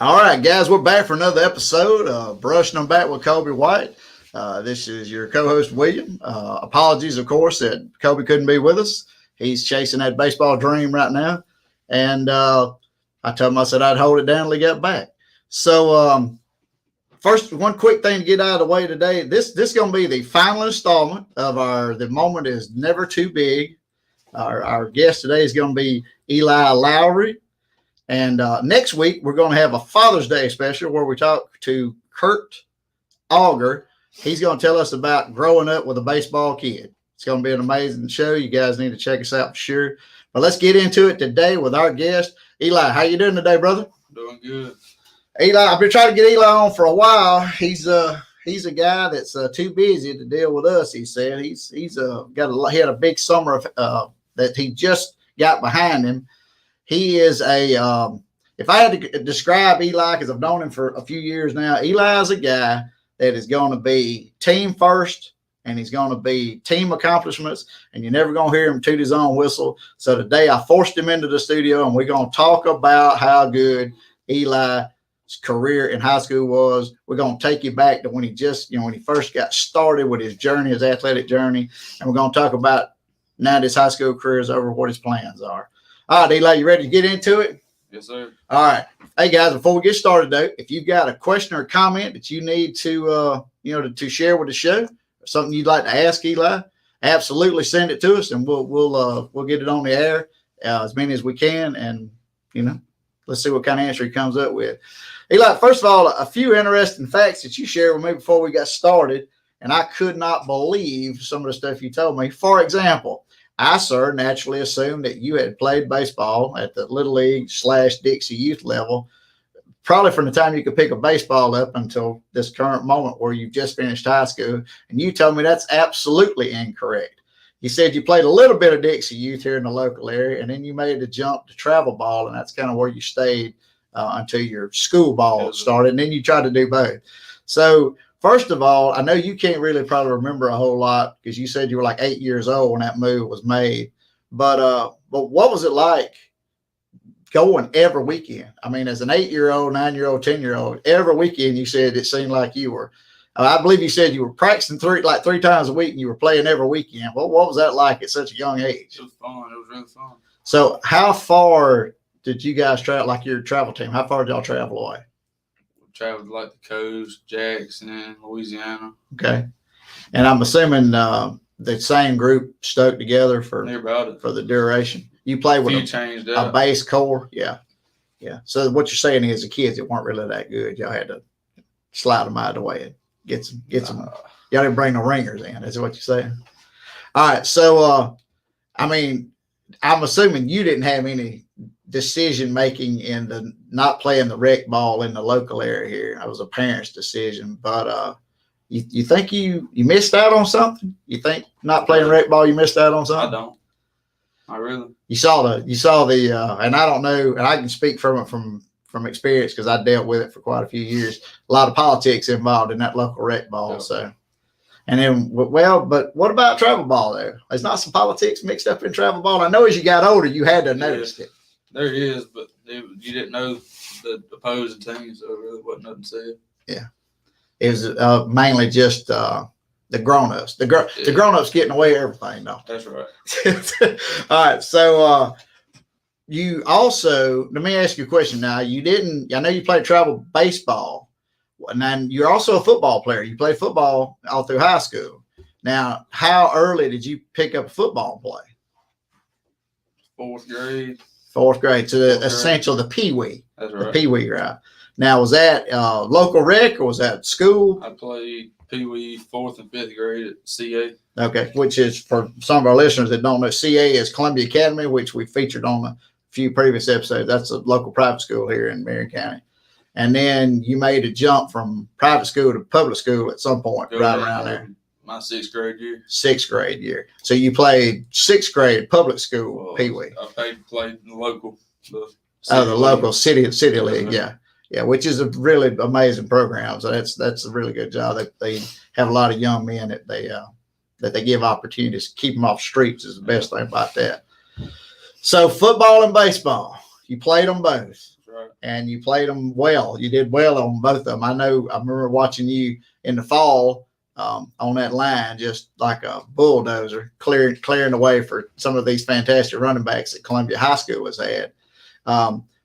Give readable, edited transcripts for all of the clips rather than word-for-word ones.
All right, guys, we're back for another episode of Brushing Them Back with Colby White. This is your co-host, William. Apologies, of course, that Colby couldn't be with us. He's chasing that baseball dream right now. And I told him, I said I'd hold it down until he got back. So first, one quick thing to get out of the way today. This is going to be the final installment of our The Moment Is Never Too Big. Our guest today is going to be Eli Lowry. And next week, we're going to have a Father's Day special where we talk to Kurt Auger. He's going to tell us about growing up with a baseball kid. It's going to be an amazing show. You guys need to check us out for sure. But let's get into it today with our guest, Eli. How you doing today, brother? Doing good. Eli, I've been trying to get Eli on for a while. He's a guy that's too busy to deal with us. He said he had a big summer that he just got behind him. He is if I had to describe Eli, because I've known him for a few years now, Eli is a guy that is going to be team first, and he's going to be team accomplishments, and you're never going to hear him toot his own whistle. So today I forced him into the studio, and we're going to talk about how good Eli's career in high school was. We're going to take you back to when when he first got started with his journey, his athletic journey, and we're going to talk about now that his high school career is over, what his plans are. All right, Eli, you ready to get into it? Yes, sir. All right. Hey, guys, before we get started, though, if you've got a question or a comment that you need to share with the show, or something you'd like to ask Eli, absolutely send it to us, and we'll get it on the air as many as we can, and let's see what kind of answer he comes up with. Eli, first of all, a few interesting facts that you shared with me before we got started, and I could not believe some of the stuff you told me. For example, I, sir, naturally assumed that you had played baseball at the Little League / Dixie youth level, probably from the time you could pick a baseball up until this current moment where you've just finished high school. And you told me that's absolutely incorrect. You said you played a little bit of Dixie youth here in the local area, and then you made the jump to travel ball, and that's kind of where you stayed until your school ball started, and then you tried to do both. So, first of all, I know you can't really probably remember a whole lot because you said you were like 8 years old when that move was made. But what was it like going every weekend? I mean, as an 8-year-old, 9-year-old, 10-year-old, every weekend you said it seemed like you were. I believe you said you were practicing three times a week and you were playing every weekend. Well, what was that like at such a young age? It was fun. It was really fun. So how far did you guys travel, like your travel team? How far did y'all travel away? Traveled like the coast, Jackson, Louisiana. Okay. And I'm assuming the same group stuck together for the duration. You play with a base core. Yeah. Yeah. So what you're saying is the kids that weren't really that good, y'all had to slide them out of the way and get some. Y'all didn't bring the ringers in. Is what you're saying? All right. So, I'm assuming you didn't have any decision making in the not playing the rec ball in the local area here. It was a parent's decision, but you think you missed out on something? You think not playing rec ball you missed out on something? I don't. I really. You saw the and I don't know, and I can speak from it from experience because I dealt with it for quite a few years. A lot of politics involved in that local rec ball. Okay. So, and then but what about travel ball though? There's not some politics mixed up in travel ball. I know as you got older you had to notice it. There is, but you didn't know the opposing team, so it really wasn't nothing said. Yeah. It was mainly just the grown-ups. The grown-ups getting away with everything, though. That's right. All right. So you also, let me ask you a question now. I know you played travel baseball, and then you're also a football player. You played football all through high school. Now, how early did you pick up football and play? Fourth grade. So the Pee Wee. That's right. The Pee Wee, right? Now, was that local rec or was that school? I played Pee Wee 4th and 5th grade at CA. Okay, which is for some of our listeners that don't know, CA is Columbia Academy, which we featured on a few previous episodes. That's a local private school here in Marion County. And then you made a jump from private school to public school at some point, right around there. My 6th grade year. 6th grade year. So you played 6th grade public school Pee Wee. I played in the local. The local city league, yeah. Yeah, which is a really amazing program. So that's a really good job. They have a lot of young men that they give opportunities. Keep them off streets is the best thing about that. So football and baseball, you played them both. right. And you played them well. You did well on both of them. I remember watching you in the fall on that line, just like a bulldozer, clearing the way for some of these fantastic running backs that Columbia High School has had.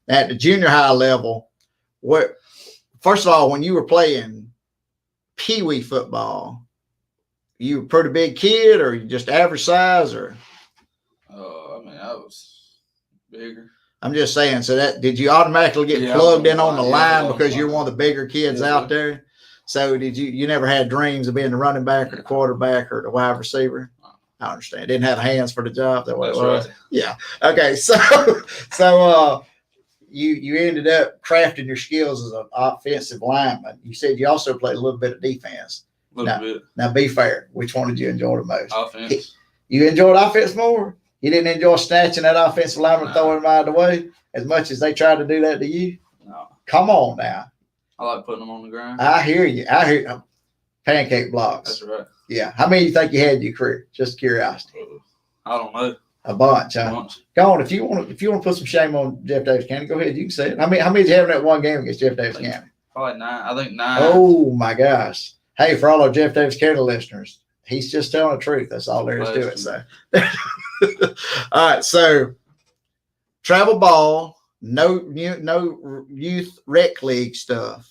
At the junior high level, first of all, when you were playing Pee Wee football, you a pretty big kid, or you just average size, or? I mean, I was bigger. I'm just saying. So did you automatically get plugged in on the line because you're one of the bigger kids out there? So did you never had dreams of being the running back or the quarterback or the wide receiver? I understand. Didn't have hands for the job. That's right. Yeah. Okay. So you ended up crafting your skills as an offensive lineman. You said you also played a little bit of defense. A little bit. Now, be fair. Which one did you enjoy the most? Offense. You enjoyed offense more? You didn't enjoy snatching that offensive lineman, throwing him out of the way as much as they tried to do that to you? No. Come on now. I like putting them on the ground. I hear you. Pancake blocks. That's right. Yeah. How many do you think you had in your career? Just curiosity. I don't know. A bunch, huh? Go on. If you want to put some shame on Jeff Davis County, go ahead. You can say it. How many did you have in that one game against Jeff Davis County? Probably 9. I think 9. Oh my gosh. Hey, for all our Jeff Davis County listeners, he's just telling the truth. That's all there is to it. So all right. So travel ball, no youth rec league stuff.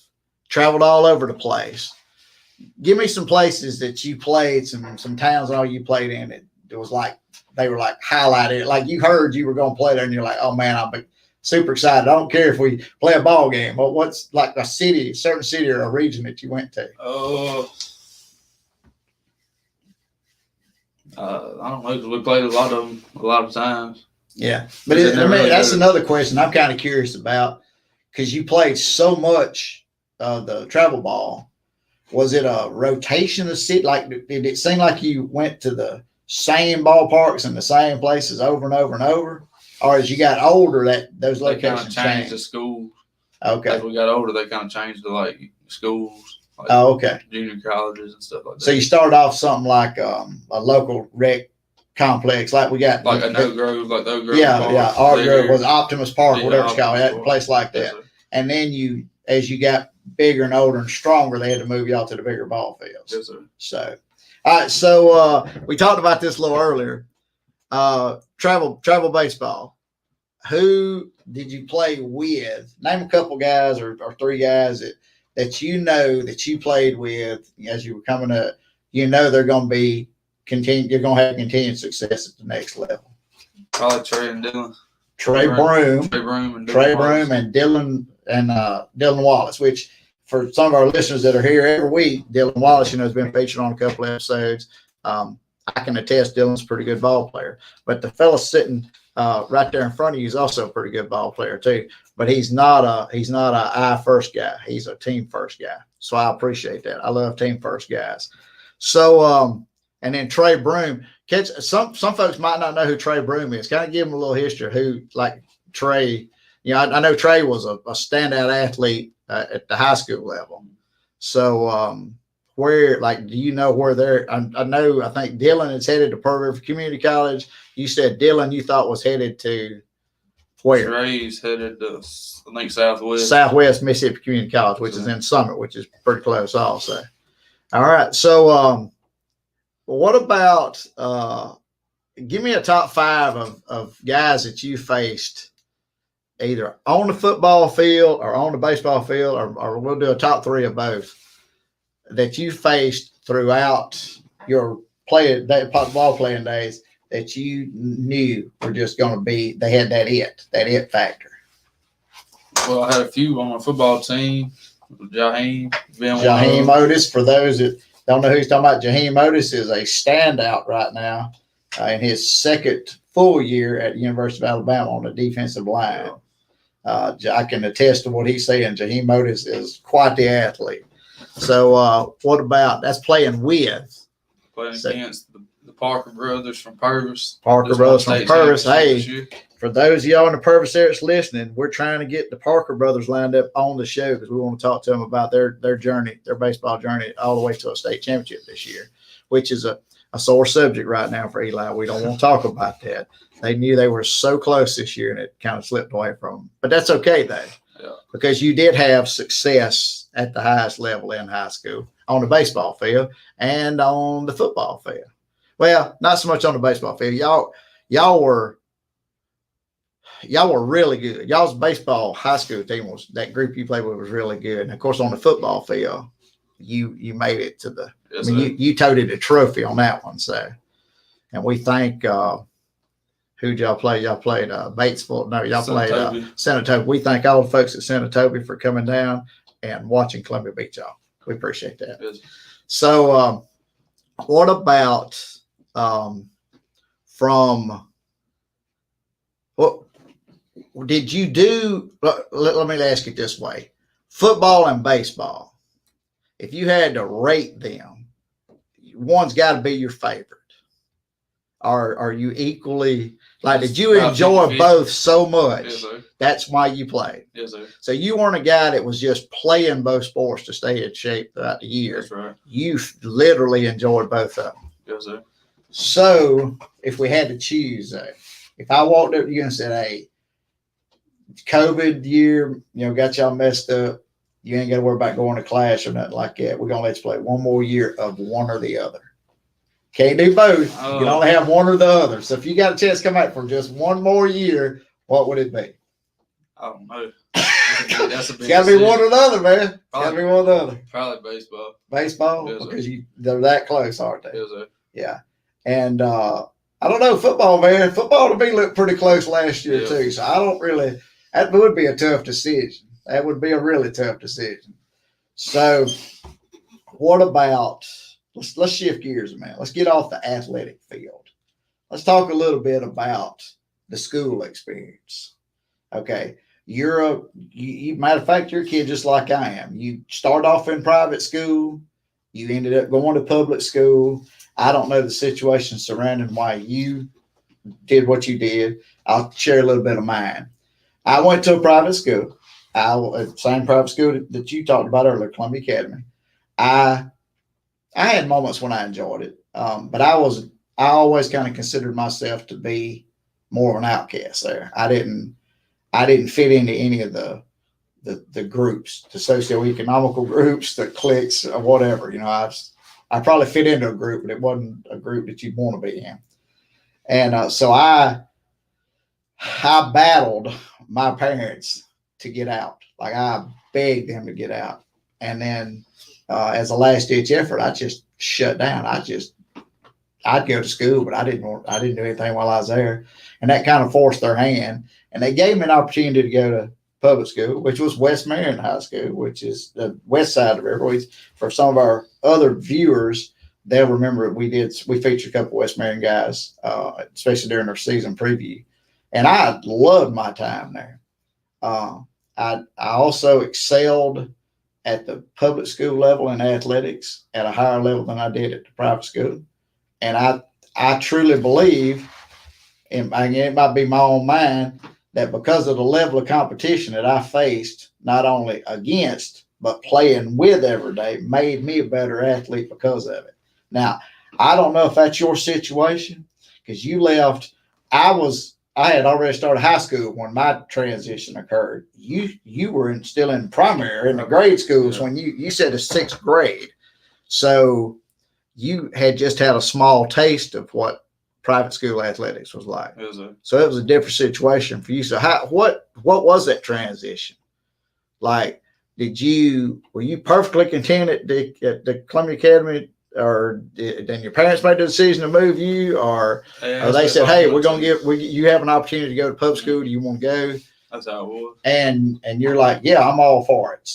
Traveled all over the place. Give me some places that you played, some towns all you played in. It was like they were like highlighted. Like you heard you were going to play there, and you're like, oh man, I'm super excited. I don't care if we play a ball game. But what's like a certain city or a region that you went to? I don't know, because we played a lot of times. Yeah, but that's another question I'm kind of curious about, because you played so much the travel ball. Was it a rotation of city? Like, did it seem like you went to the same ballparks and the same places over and over and over, or as you got older, those locations changed? The schools. Okay. As we got older, they kind of changed to like schools. Like okay. Junior colleges and stuff like that. So you started off something like a local rec complex, like we got like an Oak Grove, like the Oak Grove. Yeah. Our Grove was Optimus Park, whatever it's called, a place like that. Yes, and then as you got bigger and older and stronger, they had to move y'all to the bigger ball fields. Yes, sir. So, all right. So we talked about this a little earlier. Travel baseball. Who did you play with? Name a couple guys or 3 guys that that you played with as you were coming up. They're going to be you're going to have continued success at the next level. Probably Trey and Dylan. Trey Broom and Dylan Wallace, which for some of our listeners that are here every week, Dylan Wallace, has been featured on a couple of episodes. I can attest Dylan's a pretty good ball player, but the fella sitting right there in front of you is also a pretty good ball player too. But he's not a I first guy. He's a team first guy. So I appreciate that. I love team first guys. So and then Trey Broom. Some folks might not know who Trey Broom is. Kind of give them a little history. Who like Trey? I know Trey was a standout athlete at the high school level. So where, like, do you know where they're? I think Dylan is headed to Pearl River Community College. You said Dylan you thought was headed to where? Trey's headed to, I think, Southwest Mississippi Community College, which is in Summit, which is pretty close also. All right. So what about give me a top 5 of guys that you faced either on the football field or on the baseball field, or we'll do a top 3 of both, that you faced throughout your ball playing days that you knew were just going to be, they had that it factor. Well, I had a few on my football team. Jaheim Otis, for those that don't know who he's talking about, Jaheim Otis is a standout right now in his second full year at the University of Alabama on the defensive line. I can attest to what he's saying. Jaheim Otis is quite the athlete. So what about, that's playing with? Playing against the Parker brothers from Purvis. Hey, for those of y'all in the Purvis area that's listening, we're trying to get the Parker brothers lined up on the show because we want to talk to them about their journey, their baseball journey, all the way to a state championship this year, which is a sore subject right now for Eli. We don't want to talk about that. They knew they were so close this year, and it kind of slipped away from them. But that's okay, though. because you did have success at the highest level in high school on the baseball field and on the football field. Well, not so much on the baseball field. Y'all were really good. Y'all's baseball high school team was that group you played with was really good. And of course, on the football field, you made it to the. Yes, you toted a trophy on that one. So, and we thank who'd y'all play? Y'all played Batesville. No, y'all played Senatobi. We thank all the folks at Senatobi for coming down and watching Columbia beat y'all. We appreciate that. Yes. So, what about from what did you do? Let me ask it this way: football and baseball. If you had to rate them, one's got to be your favorite. Are you equally like? Did you enjoy both so much? Yes, sir. That's why you played. Yes, sir. So you weren't a guy that was just playing both sports to stay in shape throughout the year. That's right. You literally enjoyed both of them. Yes, sir. So if we had to choose, if I walked up to you and said, "Hey, COVID year, got y'all messed up. You ain't got to worry about going to class or nothing like that. We're gonna let you play one more year of one or the other. Can't do both. You can only have one or the other. So if you got a chance to come back for just one more year, what would it be?" I don't know. That's a big. It's got to be one or the other, man. Got to be one or the other. Probably baseball. Baseball, yes, because they're that close, aren't they? Yes, sir. Yeah. And I don't know, football, man. Football to me looked pretty close last year too. So I don't really. That would be a tough decision. That would be a really tough decision. So, what about? Let's shift gears a minute. Let's get off the athletic field. Let's talk a little bit about the school experience. Okay, matter of fact, you're a kid just like I am. You started off in private school. You ended up going to public school. I don't know the situation surrounding why you did what you did. I'll share a little bit of mine. I went to a private school. Same private school that you talked about earlier, Columbia Academy. I had moments when I enjoyed it, but I always kind of considered myself to be more of an outcast there. I didn't fit into any of the groups, the socioeconomical groups, the cliques, or whatever. I probably fit into a group, but it wasn't a group that you'd want to be in. And so I battled my parents to get out. Like I begged them to get out, and then. As a last ditch effort, I just shut down. I'd go to school, but I didn't do anything while I was there. And that kind of forced their hand. And they gave me an opportunity to go to public school, which was West Marion High School, which is the west side of the river. For some of our other viewers, they'll remember we featured a couple of West Marion guys, especially during their season preview. And I loved my time there. I also excelled at the public school level in athletics at a higher level than I did at the private school. And I truly believe, and it might be my own mind, that because of the level of competition that I faced, not only against, but playing with every day, made me a better athlete because of it. Now, I don't know if that's your situation, because you left, I had already started high school when my transition occurred. You were still in primary, in the grade schools when you said the sixth grade. So you had just had a small taste of what private school athletics was like. So it was a different situation for you. So what was that transition? Like, were you perfectly content at the Columbia Academy? Or then your parents made the decision to move you, or they said, "Hey, we're gonna you have an opportunity to go to public school. Do you want to go?" That's how it was. And you're like, "Yeah, I'm all for it."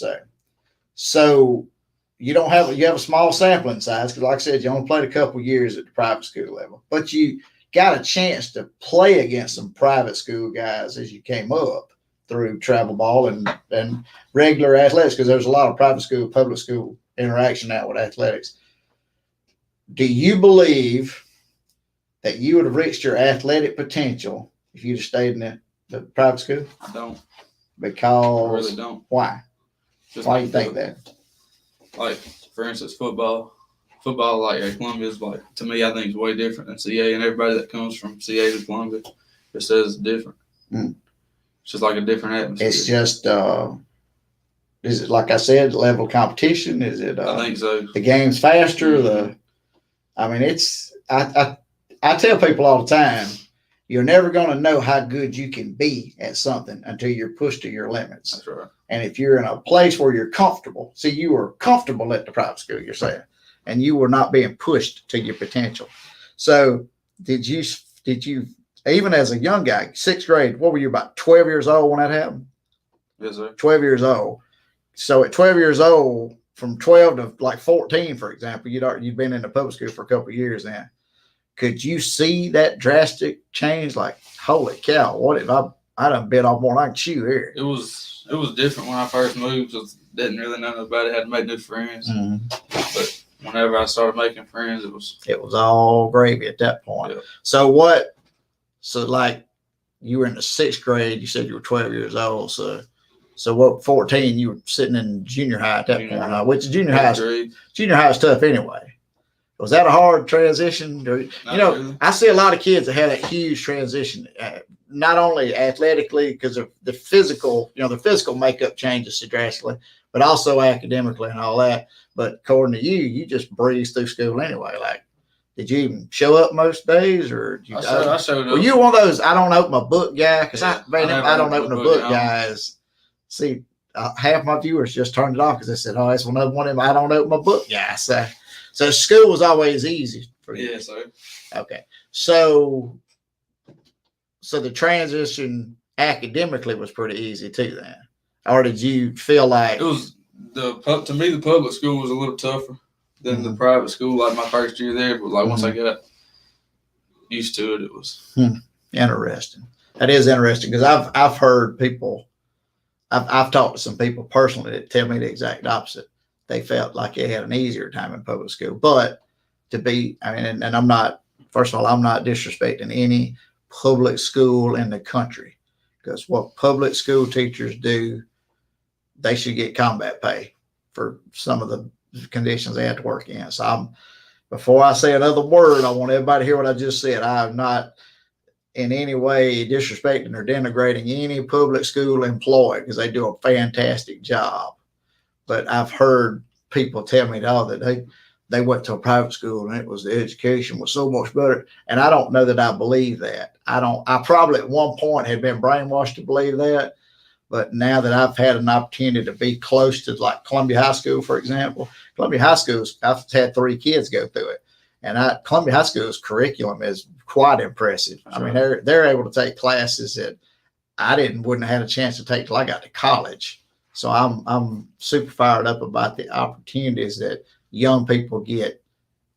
So you have a small sampling size because, like I said, you only played a couple years at the private school level, but you got a chance to play against some private school guys as you came up through travel ball and regular athletics, because there's a lot of private school, public school interaction now with athletics. Do you believe that you would have reached your athletic potential if you'd have stayed in the private school? I don't. Because I really don't. Why? Why do you think that? Like, for instance, football, like at Columbia is like, to me, I think it's way different than CA, and everybody that comes from CA to Columbia just says it's different. It's just like a different atmosphere. It's just, is it, like I said, the level of competition? Is it, I think so. The game's faster? Mm-hmm. I mean, I tell people all the time, you're never going to know how good you can be at something until you're pushed to your limits. That's right. And if you're in a place where you're comfortable, see, you were comfortable at the private school, you're saying, and you were not being pushed to your potential. So did you, even as a young guy, sixth grade, what were you, about 12 years old when that happened? Yes, sir. 12 years old. So at 12 years old, from 12 to like 14, for example, you'd been in the public school for a couple of years then. Could you see that drastic change? Like, holy cow, what if I done bit off more than I can chew here? It was different when I first moved, because didn't really know nobody, had to make new friends. Mm-hmm. But whenever I started making friends, it was all gravy at that point. Yeah. So like you were in the sixth grade, you said you were 12 years old. So what, 14, you were sitting in junior high at that point, which junior high is tough anyway. Was that a hard transition? Really. I see a lot of kids that had a huge transition, not only athletically because of the physical, the physical makeup changes so drastically, but also academically and all that. But according to you just breezed through school anyway. Like, did you even show up most days, or I showed up? Were you one of those I don't open my book guy? Because I don't open the book guys. See, half my viewers just turned it off because they said, "Oh, it's one of them I don't open my book guys." So school was always easy for you. Yeah, sir. Okay. So the transition academically was pretty easy too then. Or did you feel like it was to me the public school was a little tougher than the private school, like my first year there, but like once I got used to it, it was interesting. That is interesting because I've heard people, I've talked to some people personally that tell me the exact opposite. They felt like they had an easier time in public school. But and I'm not, first of all, I'm not disrespecting any public school in the country, because what public school teachers do, they should get combat pay for some of the conditions they have to work in. So before I say another word, I want everybody to hear what I just said. I'm not in any way disrespecting or denigrating any public school employee, because they do a fantastic job. But I've heard people tell me that they went to a private school and the education was so much better. And I don't know that I believe that. I probably at one point had been brainwashed to believe that. But now that I've had an opportunity to be close to like Columbia High School, for example, Columbia High School, I've had 3 kids go through it. And Columbia High School's curriculum is quite impressive. Sure. I mean, they're able to take classes that I wouldn't have had a chance to take till I got to college. So I'm super fired up about the opportunities that young people get,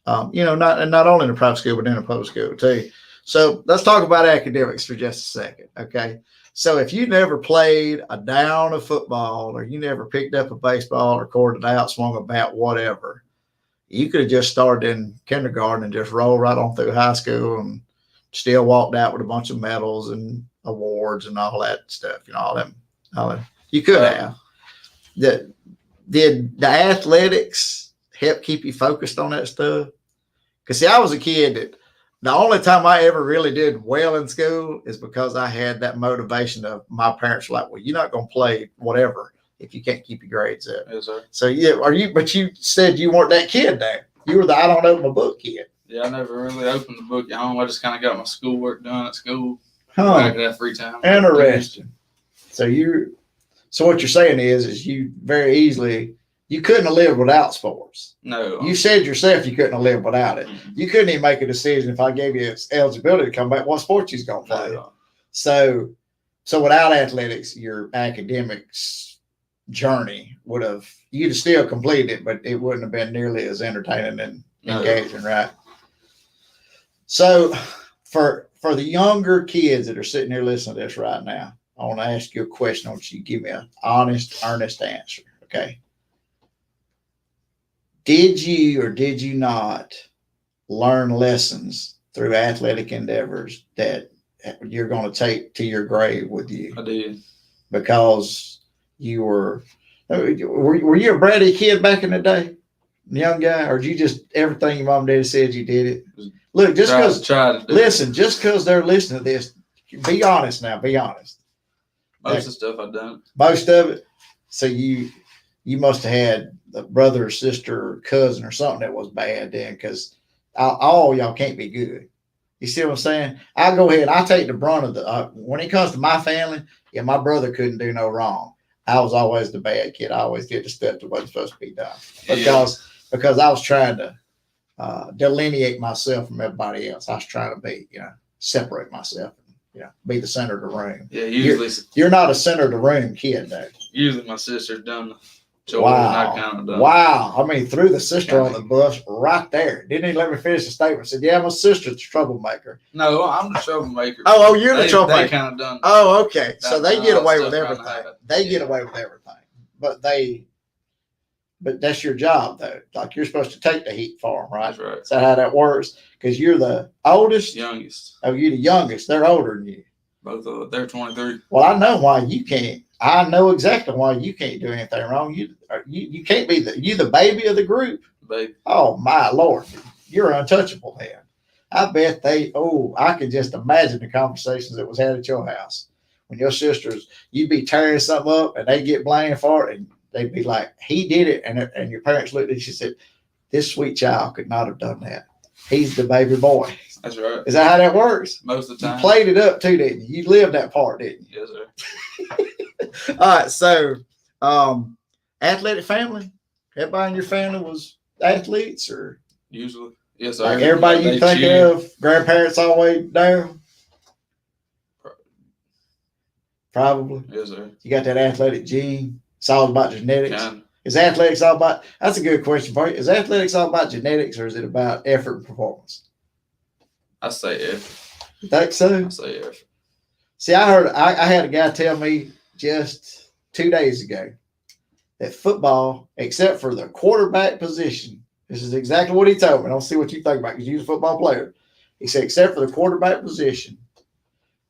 not only in the private school, but in the public school too. So let's talk about academics for just a second. Okay. So if you never played a down of football, or you never picked up a baseball or corded out, swung a bat, whatever, you could have just started in kindergarten and just rolled right on through high school and still walked out with a bunch of medals and awards and all that stuff, all that. You could have. Did the athletics help keep you focused on that stuff? Because see, I was a kid that the only time I ever really did well in school is because I had that motivation of my parents were like, well, you're not going to play whatever if you can't keep your grades up. Yes, sir. So yeah, but you said you weren't that kid there. You were the I don't open my book kid. Yeah, I never really opened the book at home. I just kind of got my schoolwork done at school. I could have free time. Interesting. So what you're saying is you very easily, you couldn't have lived without sports. No. You said yourself you couldn't have lived without it. Mm-hmm. You couldn't even make a decision if I gave you eligibility to come back, what sport you're going to play. No. So without athletics, your academics journey you'd have still completed it, but it wouldn't have been nearly as entertaining and engaging, right? So for the younger kids that are sitting here listening to this right now, I want to ask you a question. I want you to give me an honest, earnest answer. Okay. Did you or did you not learn lessons through athletic endeavors that you're going to take to your grave with you? I did. Because you were you a bratty kid back in the day? Young guy? Or did you just, everything your mom and daddy said you did it? Look, just because, listen, just because they're listening to this, be honest now, be honest. Most of the stuff I've done. Most of it. So you must have had a brother or sister or cousin or something that was bad then, because all y'all can't be good. You see what I'm saying? I'll go ahead. I'll take the brunt of the, when it comes to my family, yeah, my brother couldn't do no wrong. I was always the bad kid. I always did the stuff that wasn't supposed to be done because I was trying to delineate myself from everybody else. I was trying to be, separate myself, be the center of the room. Yeah, usually you're not a center of the room kid, though. Usually my sister's done the chores and I kind of done. Wow. I mean, threw the sister on the bus right there. Didn't even let me finish the statement. Said, yeah, my sister's a troublemaker. No, I'm the troublemaker. Oh, you're the troublemaker. They kind of done. Oh, okay. So they get away with everything. They get Yeah. away with everything. But that's your job, though. Like, you're supposed to take the heat for them, right? That's right. Is that how that works? Because you're the oldest? Youngest. Oh, you're the youngest. They're older than you. Both of them. They're 23. Well, I know why you can't. I know exactly why you can't do anything wrong. You can't be you the baby of the group. Baby. Oh, my Lord. You're untouchable then. I bet I could just imagine the conversations that was had at your house. When your sisters, you'd be tearing something up and they get blamed for it and they'd be like, he did it. And your parents looked at you and said, this sweet child could not have done that. He's the baby boy. That's right. Is that how that works? Most of the time. You played it up too, didn't you? You lived that part, didn't you? Yes, sir. All right. So, athletic family? Everybody in your family was athletes or? Usually. Yes, sir. Like everybody you think of, grandparents always there? Probably. Yes, sir. You got that athletic gene. It's all about genetics. Kinda. Is athletics all about, that's a good question for you. Is athletics all about genetics or is it about effort and performance? I say effort. You think so? I say effort. See, I had a guy tell me just 2 days ago that football, except for the quarterback position, this is exactly what he told me. I don't see what you think about it because you're a football player. He said, except for the quarterback position,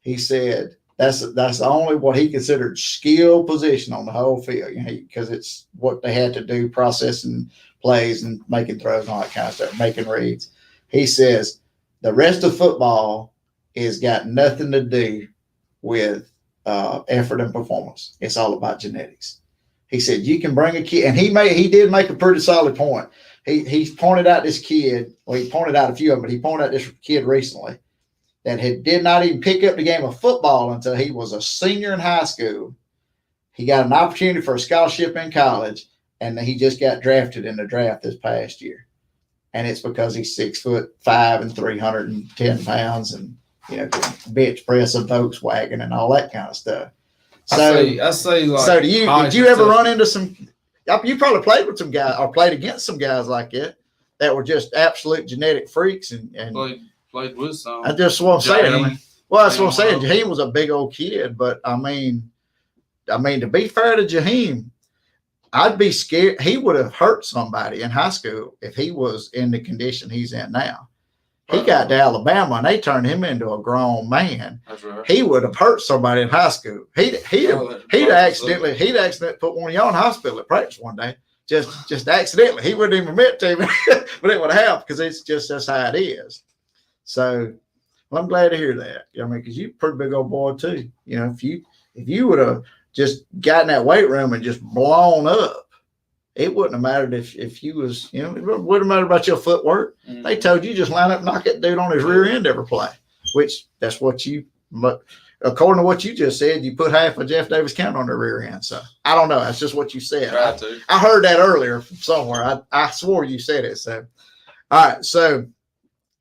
he said that's only what he considered skill position on the whole field, because it's what they had to do, processing plays and making throws and all that kind of stuff, making reads. He says the rest of football has got nothing to do with effort and performance. It's all about genetics. He said you can bring a kid, and he did make a pretty solid point. He pointed out this kid. Well, he pointed out a few of them, but he pointed out this kid recently that did not even pick up the game of football until he was a senior in high school. He got an opportunity for a scholarship in college, and he just got drafted in the draft this past year. And it's because he's 6'5" and 310 pounds, and can bench press a Volkswagen and all that kind of stuff. So I say like. So did you ever run into some? You probably played with some guys or played against some guys like that were just absolute genetic freaks and played with some. I just want to say it. That's what I'm saying. Well. Jaheim was a big old kid, but I mean, to be fair to Jaheim, I'd be scared. He would have hurt somebody in high school if he was in the condition he's in now. He got to Alabama and they turned him into a grown man. That's right. He would have hurt somebody in high school. He'd accidentally put one of y'all in hospital at practice one day. Just accidentally. He wouldn't even admit to me, but it would have happened because it's just that's how it is. So, I'm glad to hear that. Because you're a pretty big old boy too. If you would have just gotten that weight room and just blown up, it wouldn't have mattered if you was, it wouldn't have mattered about your footwork. Mm-hmm. They told you just line up and knock that dude on his rear end every play, which that's what according to what you just said, you put half of Jeff Davis County on their rear end. So I don't know. That's just what you said. I heard that earlier from somewhere. I swore you said it. So, all right. So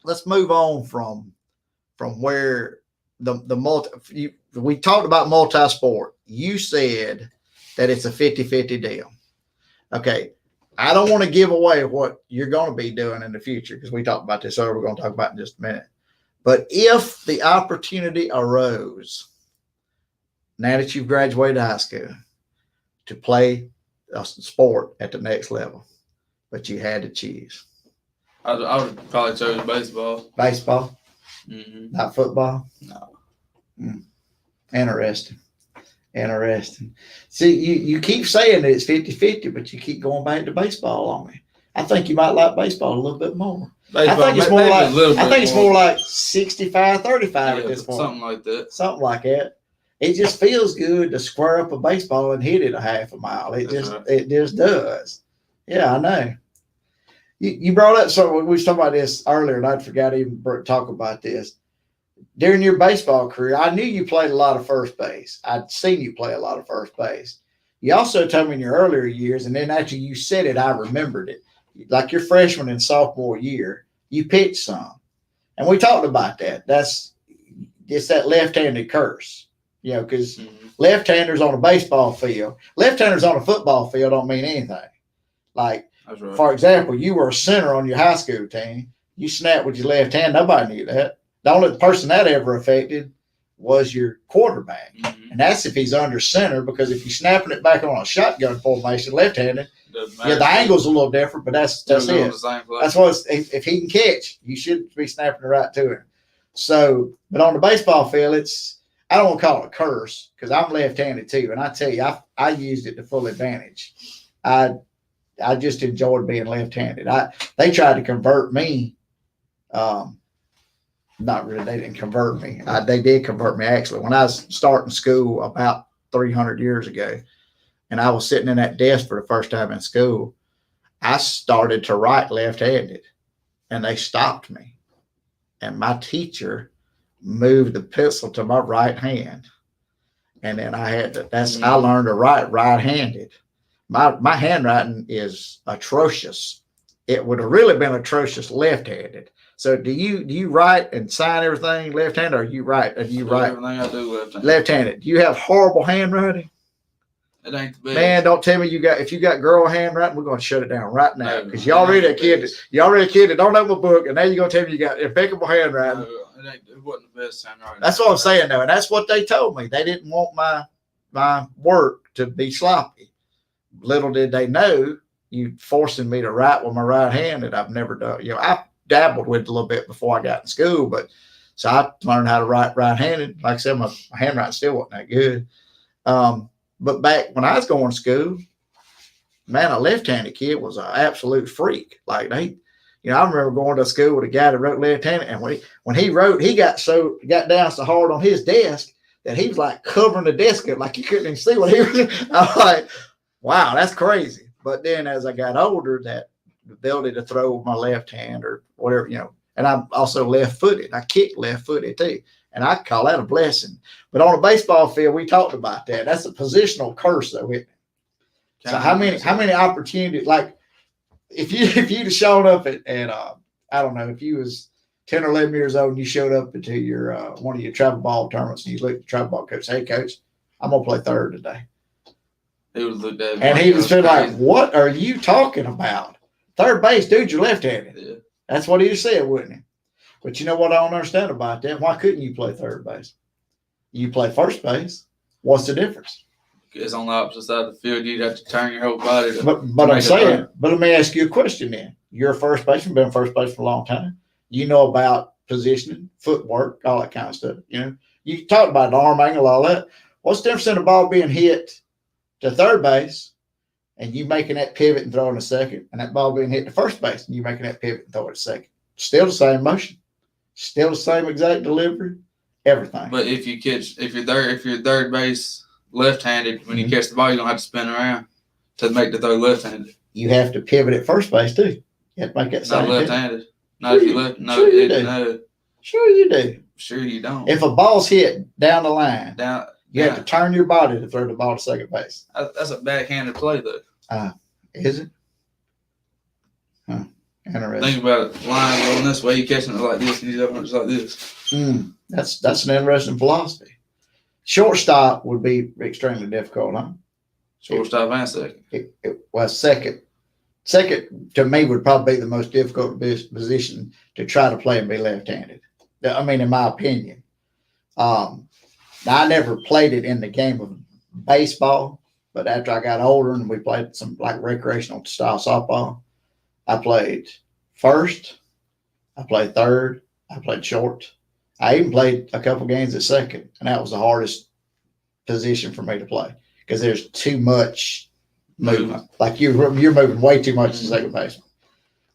let's move on from where we talked about multi-sport. You said that it's a 50-50 deal. Okay, I don't want to give away what you're going to be doing in the future because we talked about this earlier. We're going to talk about it in just a minute. But if the opportunity arose, now that you've graduated high school, to play a sport at the next level, but you had to choose. I would probably choose baseball. Baseball? Mm-hmm. Not football? No. Interesting. See, you keep saying that it's 50-50, but you keep going back to baseball on me. I think you might like baseball a little bit more. Baseball, I think it's more like 65-35 at this point. Something like that. Something like that. it just feels good to square up a baseball and hit it a half a mile. It just does. Yeah, I know. You brought up something. We was talking about this earlier, and I forgot to even talk about this. During your baseball career, I knew you played a lot of first base. I'd seen you play a lot of first base. You also told me in your earlier years, and then after you said it, I remembered it. Like your freshman and sophomore year, you pitched some. And we talked about that. It's that left-handed curse, because left-handers on a baseball field, left-handers on a football field don't mean anything. Like, right. For example, you were a center on your high school team. You snapped with your left hand. Nobody knew that. The only person that ever affected was your quarterback. And that's if he's under center, because if you're snapping it back on a shotgun formation, left-handed, the angle's a little different, but that's it. That's what if he can catch, you should be snapping it right to him. So, but on the baseball field, I don't want to call it a curse, because I'm left-handed too. And I tell you, I used it to full advantage. I just enjoyed being left-handed. They tried to convert me. Not really. They didn't convert me. They did convert me, actually. When I was starting school about 300 years ago, and I was sitting in that desk for the first time in school, I started to write left-handed, and they stopped me. And my teacher moved the pencil to my right hand. And then I had to, I learned to write right-handed. My handwriting is atrocious. It would have really been atrocious left-handed. So do you write and sign everything left-handed, or you write? Everything I do left-handed. Left-handed. Do you have horrible handwriting? It ain't the best. Man, don't tell me if you got girl handwriting, we're going to shut it down right now, because you already a kid that don't know my book, and now you're going to tell me you got impeccable handwriting. No, it wasn't the best handwriting. That's what I'm saying, though, and that's what they told me. They didn't want my work to be sloppy. Little did they know, you forcing me to write with my right hand that I've never done. I dabbled with it a little bit before I got in school, but so I learned how to write right-handed. Like I said, my handwriting still wasn't that good. But back when I was going to school, man, a left-handed kid was an absolute freak. Like I remember going to school with a guy that wrote left-handed, and when he wrote, he got down so hard on his desk that he was like covering the desk up, like you couldn't even see what he was. I was like, wow, that's crazy. But then as I got older, that the ability to throw with my left hand or whatever, and I'm also left-footed. I kick left-footed too. And I call that a blessing. But on a baseball field, we talked about that. That's a positional curse, though, isn't it? So how many opportunities, like if you'd have shown up at I don't know, if you was 10 or 11 years old and you showed up into your one of your travel ball tournaments and you looked at the travel ball coach, hey coach, I'm gonna play third today. He would look at me and he was like, what are you talking about? Third base, dude, you're left-handed. Yeah. That's what he said, wouldn't he? But you know what I don't understand about that? Why couldn't you play third base? You play first base. What's the difference? Because on the opposite side of the field, you'd have to turn your whole body to. But I'm saying, but let me ask you a question then. You're a first baseman, been first base for a long time. You know about positioning, footwork, all that kind of stuff. You talked about arm angle, all that. What's the difference in a ball being hit to third base and you making that pivot and throwing a second, and that ball being hit to first base and you making that pivot and throwing a second? Still the same motion. Still the same exact delivery, everything. But if you're third base left-handed, when you catch the ball, you're gonna have to spin around to make the throw left-handed. You have to pivot at first base too. You have to make that same. Not left-handed. Not if you left. No, sure you do. No. Sure you do. Sure you don't. If a ball's hit down the line, you have to turn your body to throw the ball to second base. That's a backhanded play, though. Is it? Huh. Interesting. Think about it. Line going this way, you catching it like this, and he's up just like this. That's an interesting philosophy. Shortstop would be extremely difficult, huh? Shortstop and second. Second to me would probably be the most difficult position to try to play and be left-handed. I mean, in my opinion. Now, I never played it in the game of baseball, but after I got older and we played some like recreational style softball, I played first, I played third, I played short. I even played a couple games at second, and that was the hardest position for me to play because there's too much movement. Like you're moving way too much as second baseman.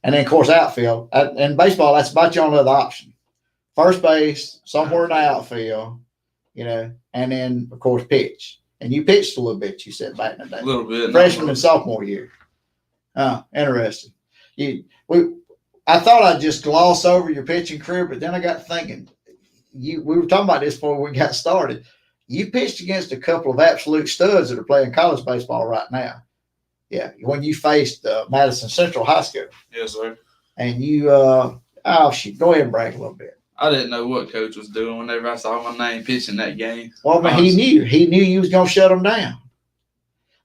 And then, of course, outfield. In baseball, that's about your only other option. First base, somewhere in the outfield, and and then of course pitch. And you pitched a little bit. You said back in the day, A little bit. freshman and sophomore year. Interesting. I thought I'd just gloss over your pitching career, but then I got thinking. We were talking about this before we got started. You pitched against a couple of absolute studs that are playing college baseball right now. Yeah, when you faced Madison Central High School. Yes, sir. And you, go ahead and brag a little bit. I didn't know what coach was doing whenever I saw my name pitching that game. Well, man, he knew you was going to shut them down.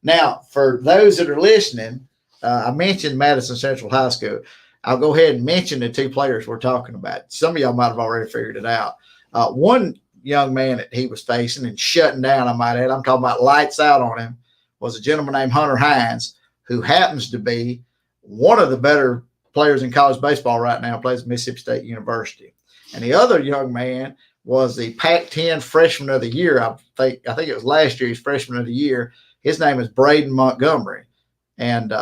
Now, for those that are listening, I mentioned Madison Central High School. I'll go ahead and mention the two players we're talking about. Some of y'all might have already figured it out. One young man that he was facing and shutting down, I might add, I'm talking about lights out on him, was a gentleman named Hunter Hines, who happens to be one of the better players in college baseball right now, plays at Mississippi State University. And the other young man was the Pac-10 Freshman of the Year. I think it was last year, he's Freshman of the Year. His name is Braden Montgomery, and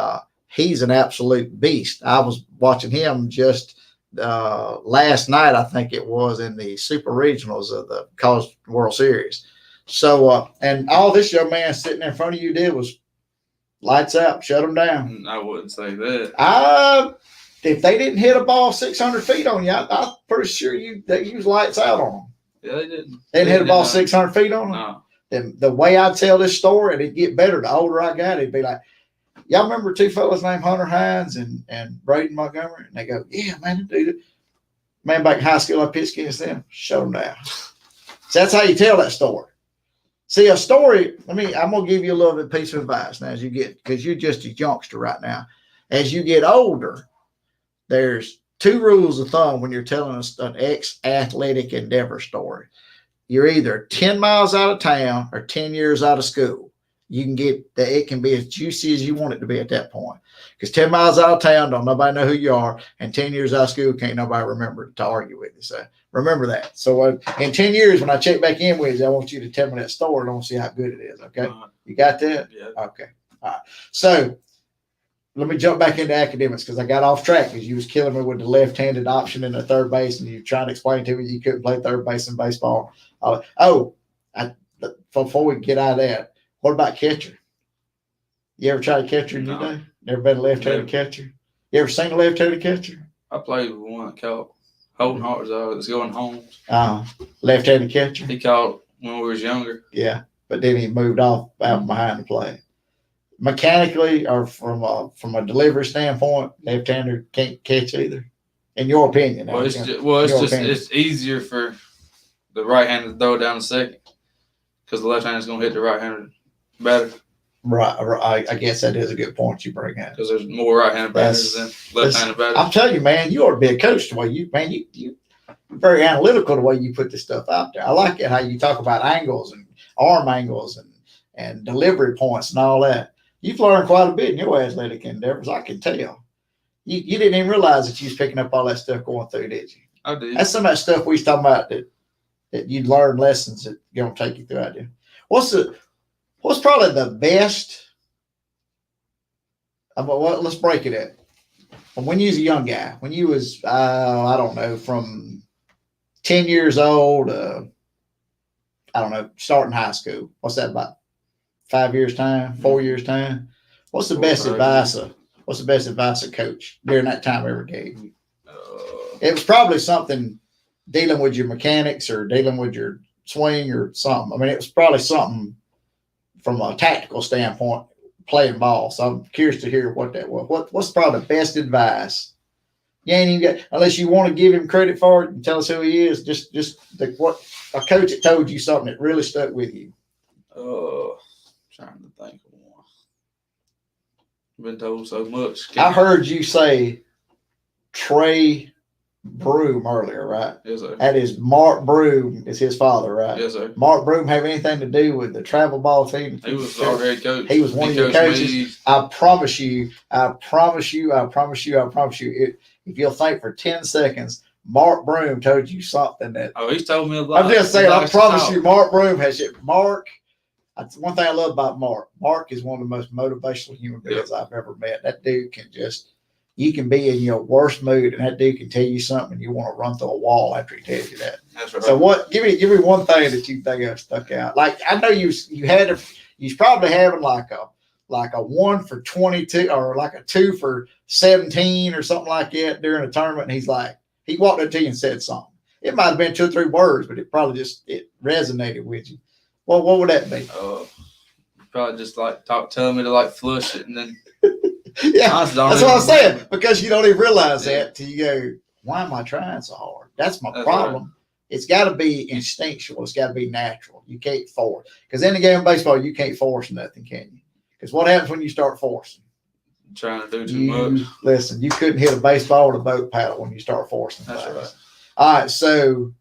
he's an absolute beast. I was watching him just last night, I think it was, in the Super Regionals of the College World Series. So, and all this young man sitting in front of you did was lights out, shut them down. I wouldn't say that. If they didn't hit a ball 600 feet on you, I'm pretty sure they used lights out on them. Yeah, they didn't. They didn't hit a ball 600 feet on them? No. And the way I tell this story, and it'd get better the older I got, it'd be like, y'all remember two fellas named Hunter Hines and Braden Montgomery? And they go, yeah, man, dude. Man, back in high school, I pitched against them. Shut them down. So that's how you tell that story. See, a story, I'm going to give you a little bit of piece of advice now as you get, because you're just a youngster right now. As you get older, there's two rules of thumb when you're telling us an ex-athletic endeavor story. You're either 10 miles out of town or 10 years out of school. You can get that, it can be as juicy as you want it to be at that point. Because 10 miles out of town, don't nobody know who you are, and 10 years out of school, can't nobody remember to argue with you. So remember that. So in 10 years, when I check back in with you, I want you to tell me that story, and I want to see how good it is. Okay, you got that? Yeah. Okay. All right. So let me jump back into academics because I got off track because you was killing me with the left-handed option in the third base, and you trying to explain to me you couldn't play third base in baseball. Before we get out of that, what about catcher? You ever tried a catcher in your day? Never been a left-handed catcher? You ever seen a left-handed catcher? I played with one that caught Holden Hartzell that's going home. Left-handed catcher? He caught when we was younger. Yeah, but then he moved off out behind the play. Mechanically or from a delivery standpoint, left-hander can't catch either. In your opinion. Well, it's easier for the right-hander to throw it down the second because the left-hander is going to hit the right-hander better. Right. I guess that is a good point you bring out. Because there's more right-handed batters than left-handed batters. I'm telling you, man, you ought to be a coach the way you're very analytical the way you put this stuff out there. I like it how you talk about angles and arm angles and delivery points and all that. You've learned quite a bit in your athletic endeavors, I can tell. You didn't even realize that you was picking up all that stuff going through, did you? I did. That's some of that stuff we was talking about that you'd learn lessons that are going to take you through. I do. What's probably the best? Let's break it up. From when you was a young guy, when you was, I don't know, from 10 years old, starting high school. What's that about? 5 years time, 4 years time. What's the best advice a coach during that time ever gave you? It was probably something dealing with your mechanics or dealing with your swing or something. It was probably something from a tactical standpoint, playing ball. So I'm curious to hear what that was. What's probably the best advice? You ain't even got, unless you want to give him credit for it and tell us who he is. What a coach that told you something that really stuck with you. Trying to think of one. I've been told so much. I heard you say Trey Broom earlier, right? Yes, sir. That is Mark Broom is his father, right? Yes, sir. Mark Broom have anything to do with the travel ball team? He was our head coach. He was one of your coaches. I promise you. If you'll think for 10 seconds, Mark Broom told you something that. Oh, he's told me a lot. I'm just saying. I promise you, Mark Broom has it. Mark. That's one thing I love about Mark. Mark is one of the most motivational human beings I've ever met. That dude can just. you can be in your worst mood, and that dude can tell you something, and you want to run through a wall after he tells you that. That's right. So what? Give me one thing that you think of stuck out. Like I know you probably having like a 1 for 22 or like a 2 for 17 or something like that during a tournament. And he walked up to you and said something. It might have been 2 or 3 words, but it probably it resonated with you. Well, what would that be? Probably just like telling me to like flush it, and then yeah, that's what I'm saying, because you don't even realize that till you go, why am I trying so hard? That's my problem. Right. It's got to be instinctual. It's got to be natural. You can't force, because in the game of baseball, you can't force nothing, can you? Because what happens when you start forcing? Trying to do too much. Listen, you couldn't hit a baseball with a boat paddle when you start forcing. That's things. Right. All right, so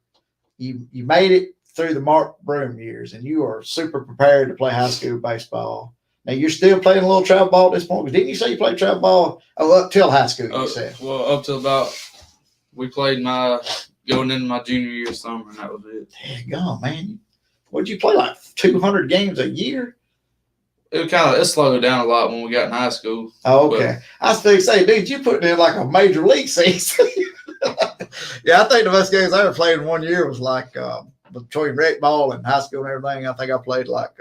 you made it through the Mark Broom years, and you are super prepared to play high school baseball. Now you're still playing a little travel ball at this point. Didn't you say you played travel ball up till high school? You said. Well, up till about we played going into my junior year summer, and that was it. Daggone, man! What'd you play, like 200 games a year? It slowed down a lot when we got in high school. Oh, okay. I was thinking, say, dude, you putting in like a major league season. Yeah, I think the best games I ever played in 1 year was like between rec ball and high school and everything. I think I played like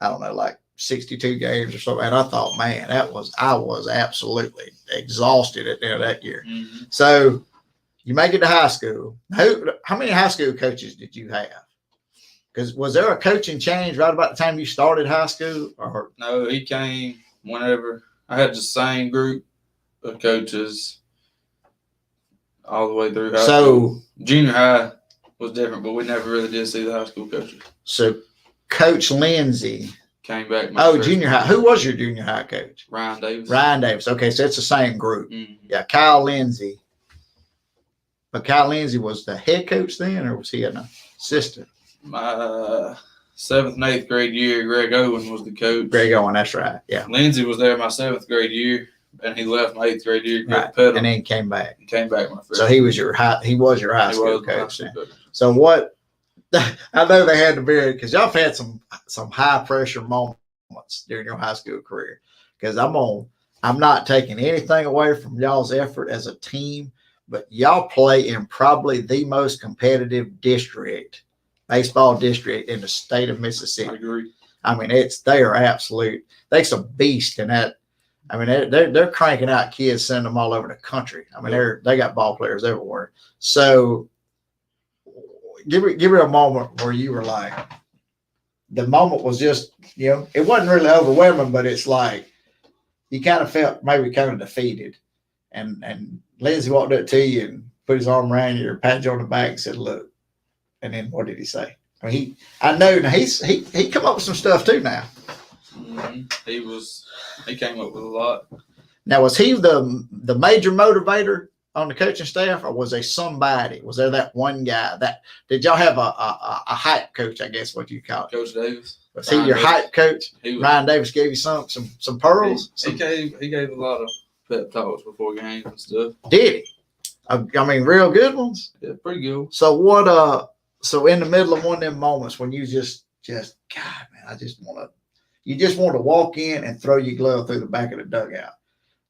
I don't know, like 62 games or something. And I thought, man, I was absolutely exhausted at the end of that year. Mm-hmm. So you make it to high school. How many high school coaches did you have? Because was there a coaching change right about the time you started high school? Or no, he came whenever I had the same group of coaches all the way through high school. Junior high was different, but we never really did see the high school coaches. So Coach Lindsay came back. Junior high. Who was your junior high coach? Ryan Davis. Ryan Davis. Okay, so it's the same group. Mm-hmm. Yeah, Kyle Lindsay. But Kyle Lindsay was the head coach then, or was he an assistant? My 7th and 8th grade year, Greg Owen was the coach. Greg Owen, that's right. Yeah. Lindsay was there my 7th grade year, and he left my 8th grade year. Right. And then came back. He came back my first. So he was your high school coach. So what? I know they had to be, because y'all have had some high pressure moments during your high school career. Because I'm not taking anything away from y'all's effort as a team, but y'all play in probably the most competitive baseball district in the state of Mississippi. I agree. I mean, they are absolute. They're some beast in that. I mean, they're cranking out kids, sending them all over the country. I mean, they got ball players everywhere. So give me a moment where you were like, the moment was just, it wasn't really overwhelming, but it's like you kind of felt maybe kind of defeated. And Lindsay walked up to you and put his arm around you or pat you on the back and said, "Look." And then what did he say? I mean, I know now he come up with some stuff too now. Mm-hmm. He came up with a lot. Now, was he the major motivator on the coaching staff, or was there somebody? Was there that one guy did y'all have a hype coach? I guess what you call it, Coach Davis. Was he your hype coach? Ryan Davis gave you some pearls. He gave a lot of pep talks before games and stuff. Did he? I mean, real good ones. Yeah, pretty good. So what? So in the middle of one of them moments when you just God, man, you just want to walk in and throw your glove through the back of the dugout,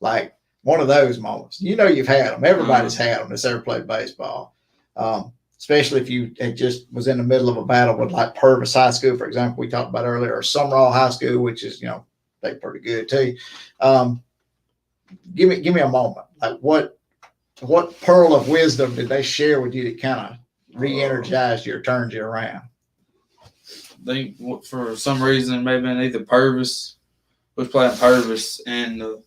like one of those moments. You've had them. Everybody's had them that's ever played baseball. Especially if you just was in the middle of a battle with like Purvis High School, for example, we talked about earlier, or Sumrall High School, which is they're pretty good too. Give me a moment. Like what pearl of wisdom did they share with you that kind of re-energized you or turned you around? I think for some reason, maybe either Purvis was playing Purvis and the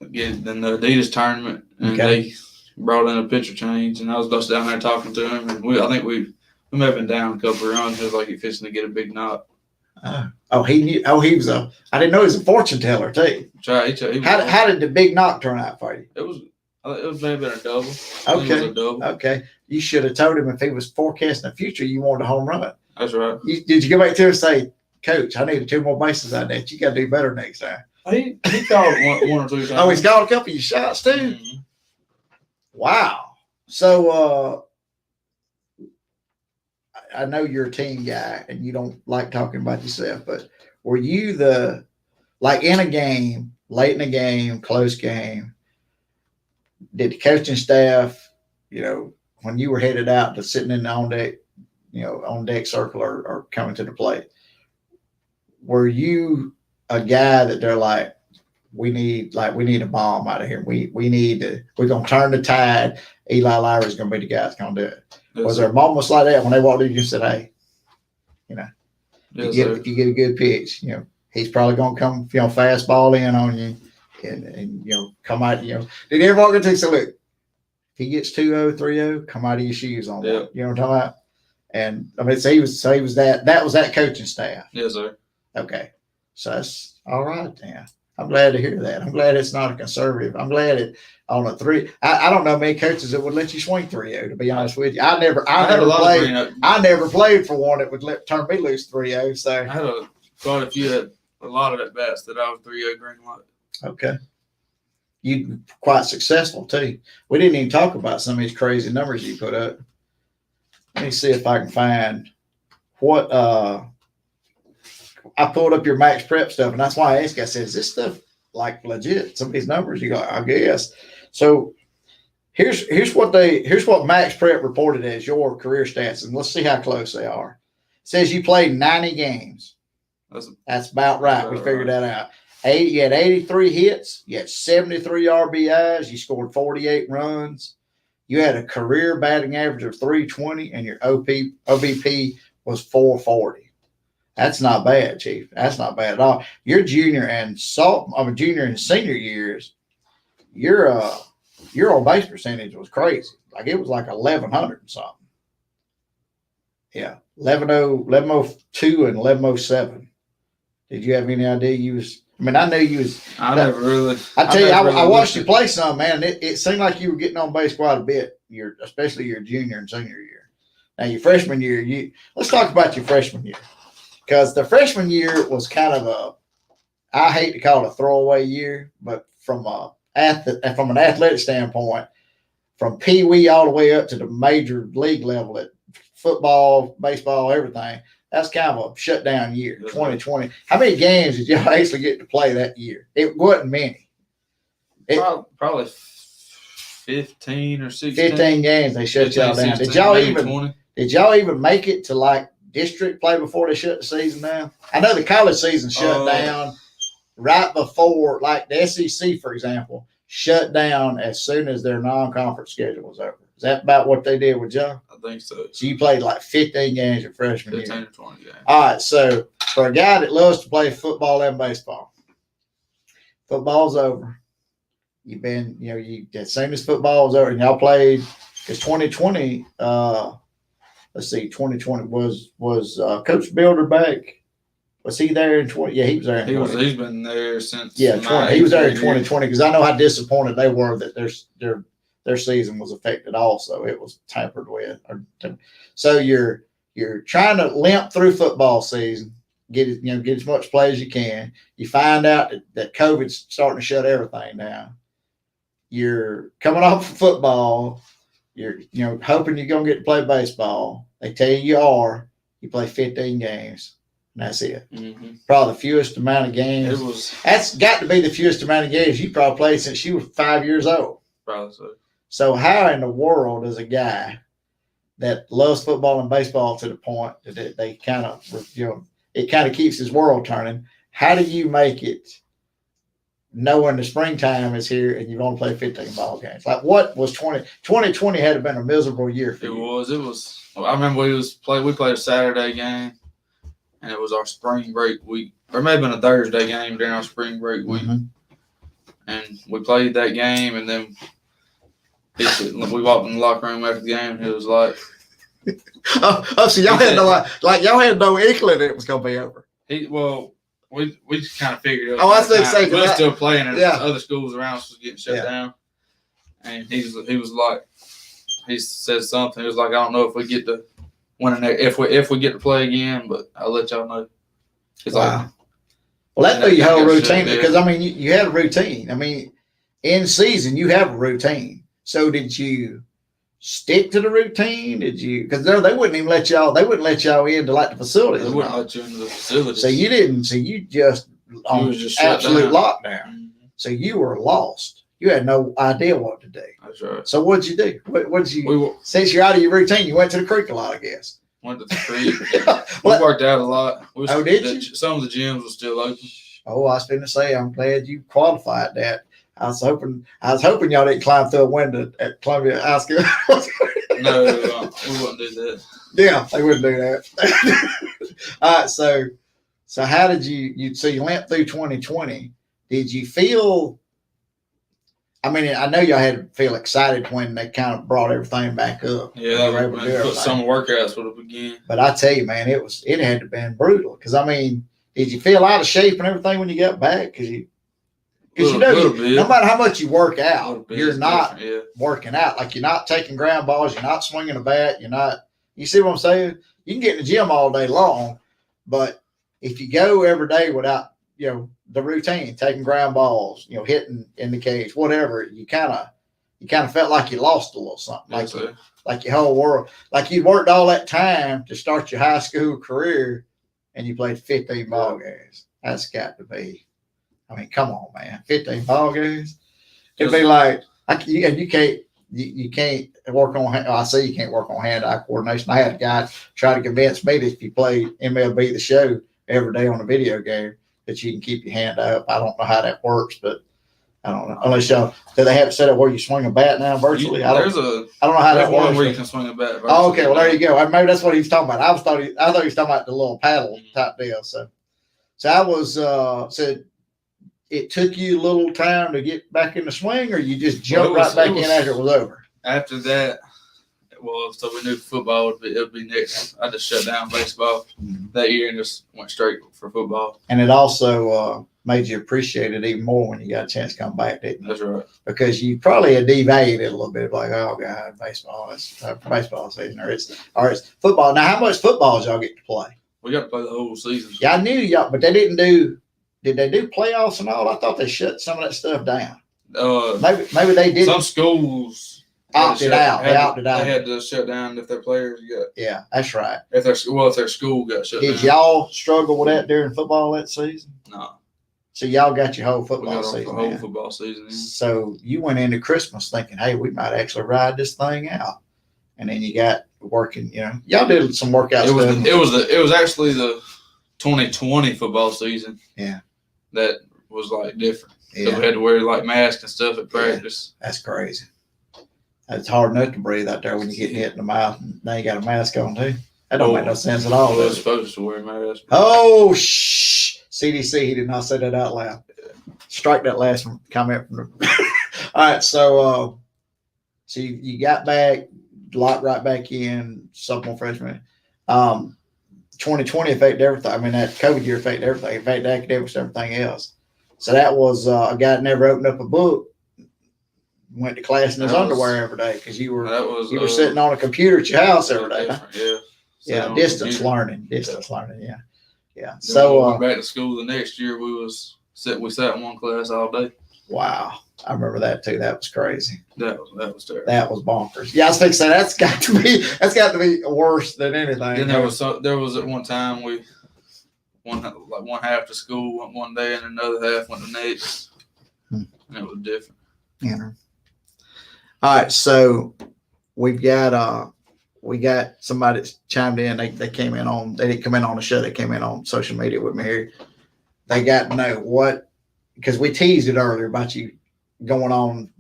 Adidas tournament, and they brought in a pitcher change, and I was just down there talking to him, and I think we may have been down a couple of runs. It was like he fixing to get a big knock. He knew. He was I didn't know he was a fortune teller too. Right. How did the big knock turn out for you? It was maybe a double. Okay. It was a double. Okay. You should have told him if he was forecasting the future, you wanted a home run. That's right. Did you go back to him and say, "Coach, I needed 2 more bases out of that. You got to do better next time"? He called one or two times. Oh, he's called a couple of your shots too. Mm-hmm. Wow. So I know you're a team guy and you don't like talking about yourself, but were you in a game, late in the game, close game. Did the coaching staff, when you were headed out to sitting in the on deck, on deck circle or coming to the plate, were you a guy that they're like, we need a bomb out of here. We're going to turn the tide. Eli Lowry's going to be the guy that's going to do it. Yes, was there moments like that when they walked in, you said, hey, if you get a good pitch, he's probably going to come, fastball in on you and come out, did everyone get to say, look, if he gets 2-0, 3-0, come out of your shoes on that. You know what I'm talking about? And I mean, so he was that was that coaching staff. Yes, sir. Okay. So that's all right then. I'm glad to hear that. I'm glad it's not a conservative. I'm glad it on a 3. I don't know many coaches that would let you swing 3-0, to be honest with you. I never played for one that would turn me loose 3-0. So I had a lot of at bats that I was 3-0 green light. Okay. You quite successful too. We didn't even talk about some of these crazy numbers you put up. Let me see if I can find what I pulled up your max prep stuff, and that's why I asked. I said, "Is this stuff like legit?" Some of these numbers, you go, "I guess." So here's what max prep reported as your career stats, and let's see how close they are. It says you played 90 games. That's about right. We figured that out. You had 83 hits. You had 73 RBIs. You scored 48 runs. You had a career batting average of 320, and your OBP was 440. That's not bad, Chief. That's not bad at all. Your junior and senior years, your on base percentage was crazy. Like it was like 1,100 and something. Yeah, 1102 and 1107. Did you have any idea you was? I knew you was. I never really. I watched you play some, man. It seemed like you were getting on base quite a bit. Especially your junior and senior year. Now your freshman year, let's talk about your freshman year, because the freshman year was kind of I hate to call it a throwaway year, but from an athletic standpoint, from Pee Wee all the way up to the major league level at football, baseball, everything. That's kind of a shutdown year, 2020. How many games did y'all actually get to play that year? It wasn't many. Probably 15 or 16. 15 games they shut y'all down. 16, did y'all even make it to like district play before they shut the season down? I know the college season shut down right before, like the SEC, for example, shut down as soon as their non-conference schedule was over. Is that about what they did with y'all? I think so. So you played like 15 games your freshman 15 year. 15 or 20 games. All right, so for a guy that loves to play football and baseball, football's over. You've been, as soon as football's over, and y'all played, because 2020, 2020 was Coach Builder back? Was he there in 20? Yeah, he was there in 20. He's been there since. Yeah, 20. He was there in 2020, because I know how disappointed they were that their season was affected also. It was tampered with. So you're trying to limp through football season, get as much play as you can. You find out that COVID's starting to shut everything down. You're coming off of football. You're hoping you're going to get to play baseball. They tell you you play 15 games. And that's it. Mm-hmm. Probably the fewest amount of games. That's got to be the fewest amount of games you probably played since you were 5 years old. Probably so. So how in the world does a guy that loves football and baseball to the point that they kind of, it kind of keeps his world turning, how do you make it knowing the springtime is here and you're going to play 15 ball games? Like what was 2020 had been a miserable year for you. It was. I remember we played a Saturday game, and it was our spring break week. Or it may have been a Thursday game during our spring break week. Mm-hmm. And we played that game, and then we walked in the locker room after the game, and it was like, so y'all had no inkling it was gonna be over. We just kind of figured it. I think we were still playing, and other schools around us was getting shut down. And he was like, he said something. He was like, I don't know if we get to win if we get to play again, but I'll let y'all know. He's like, well, that threw your whole routine, because you had a routine. In season you have a routine. So did you stick to the routine? Did you? Because they wouldn't even let y'all. They wouldn't let y'all into like the facilities. They wouldn't let you into the facilities. So you didn't. So you just on absolute lockdown. Mm-hmm. So you were lost. You had no idea what to do. That's right. So what'd you do? What did you? Since you're out of your routine, you went to the creek a lot, I guess. Went to the creek. We worked out a lot. Did you? Some of the gyms were still open. Oh, I was going to say, I'm glad you qualified that. I was hoping y'all didn't climb through a window at Columbia High School. No, we wouldn't do that. Yeah, they wouldn't do that. All right, so how did you? So you went through 2020. Did you feel? I mean, I know y'all had to feel excited when they kind of brought everything back up. Yeah, they were able to do put summer workouts would have begun. But I tell you, man, it had to have been brutal. Because I mean, did you feel out of shape and everything when you got back? Because no matter how much you work out, you're not working out. Like you're not taking ground balls, you're not swinging a bat, you're not. You see what I'm saying? You can get in the gym all day long, but if you go every day without, the routine, taking ground balls, hitting in the cage, whatever, you kind of felt like you lost a little something, like your whole world, like you'd worked all that time to start your high school career, and you played 15 ball games. That's got to be. I mean, come on, man, 15 ball games. It'd be like you can't work on. I see you can't work on hand-eye coordination. I had a guy try to convince me that if you play MLB The Show every day on a video game, that you can keep your hand up. I don't know how that works, but I don't know. Unless do they have it set up where you swing a bat now virtually? I don't know how that works. Where you can swing a bat. Oh, okay. Well, there you go. Maybe that's what he was talking about. I thought he was talking about the little paddle type deal. So I was said it took you a little time to get back in the swing, or you just jumped right back in after it was over. After that, so we knew football would be next. I just shut down baseball that year and just went straight for football. And it also made you appreciate it even more when you got a chance to come back, didn't it? That's right. Because you probably had devalued it a little bit, like, oh God, baseball, it's baseball season, or it's football. Now, how much football did y'all get to play? We got to play the whole season. Yeah, I knew y'all, but they didn't do. Did they do playoffs and all? I thought they shut some of that stuff down. Maybe they did. Some schools. Opted out. They opted out. They had to shut down if their players got. Yeah, that's right. If their school got shut down. Did y'all struggle with that during football that season? No. So y'all got your whole football season. The whole football season. Yeah. So you went into Christmas thinking, hey, we might actually ride this thing out, and then you got working. Y'all did some workouts. It was actually the 2020 football season. Yeah. That was like different. Yeah. So we had to wear like masks and stuff at practice. Yeah. That's crazy. It's hard enough to breathe out there when you get hit in the mouth, and now you got a mask on too. That don't make no sense at all. We're supposed to wear a mask. Oh, shh! CDC, he did not say that out loud. Strike that last comment from the. All right, so you got back, locked right back in, sophomore freshman. 2020 affected everything. I mean, that COVID year affected everything. It affected academics and everything else. So that was a guy that never opened up a book. Went to class in his underwear every day because you were sitting on a computer at your house every day. Huh? Yeah. Distance learning. Yeah. So when we went back to school the next year, we sat in one class all day. Wow, I remember that too. That was crazy. That was terrible. That was bonkers. Yeah, I was thinking that's got to be worse than anything. Then there was at one time one half to school went one day and another half went the next, and it was different. Yeah. All right, so we got somebody that's chimed in. They came in on. They didn't come in on the show. They came in on social media with me here. They got to know because we teased it earlier about you going on,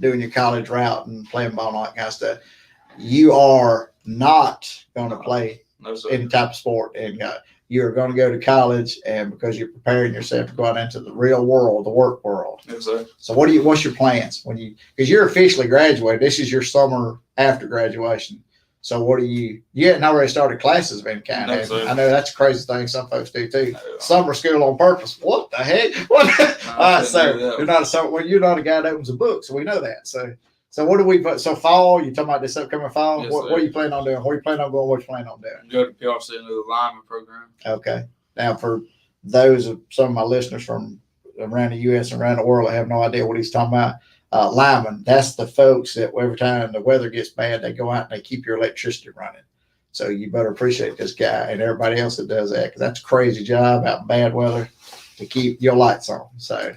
doing your college route and playing ball and all that kind of stuff. You are not going to play any type of sport, and you're going to go to college, and because you're preparing yourself to go out into the real world, the work world. Yes, sir. So what's your plans because you're officially graduated? This is your summer after graduation. So you hadn't already started classes of any kind. No, sir. I know that's a crazy thing some folks do too. No. Summer school on purpose. What the heck? What? All right, so you're not a guy that opens a book, so we know that. So what do we put? So fall, you talking about this upcoming fall? Yes, what are you planning on doing? Where are you planning on going? What you planning on doing? Go to PRC into the lineman program. Okay. Now, for those of some of my listeners from around the U.S. and around the world, I have no idea what he's talking about. Linemen, that's the folks that every time the weather gets bad, they go out and they keep your electricity running. So you better appreciate this guy and everybody else that does that, because that's a crazy job out in bad weather to keep your lights on. So,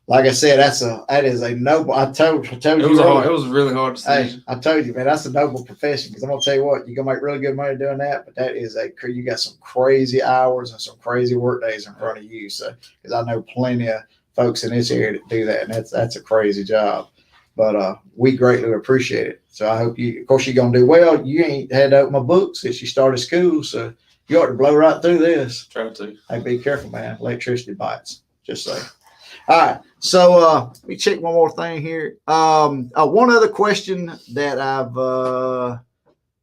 like I said, that is a noble. I told It you. was a really hard decision. Hey, I told you, man, that's a noble profession. Because I'm gonna tell you what, you're gonna make really good money doing that. But that is you got some crazy hours and some crazy work days in front of you. So, because I know plenty of folks in this area that do that, and that's a crazy job. But we greatly appreciate it. So I hope of course, you're gonna do well. You ain't had to open my book since you started school, so you ought to blow right through this. Try to. Hey, be careful, man. Electricity bites. Just say. All right. So let me check one more thing here. One other question that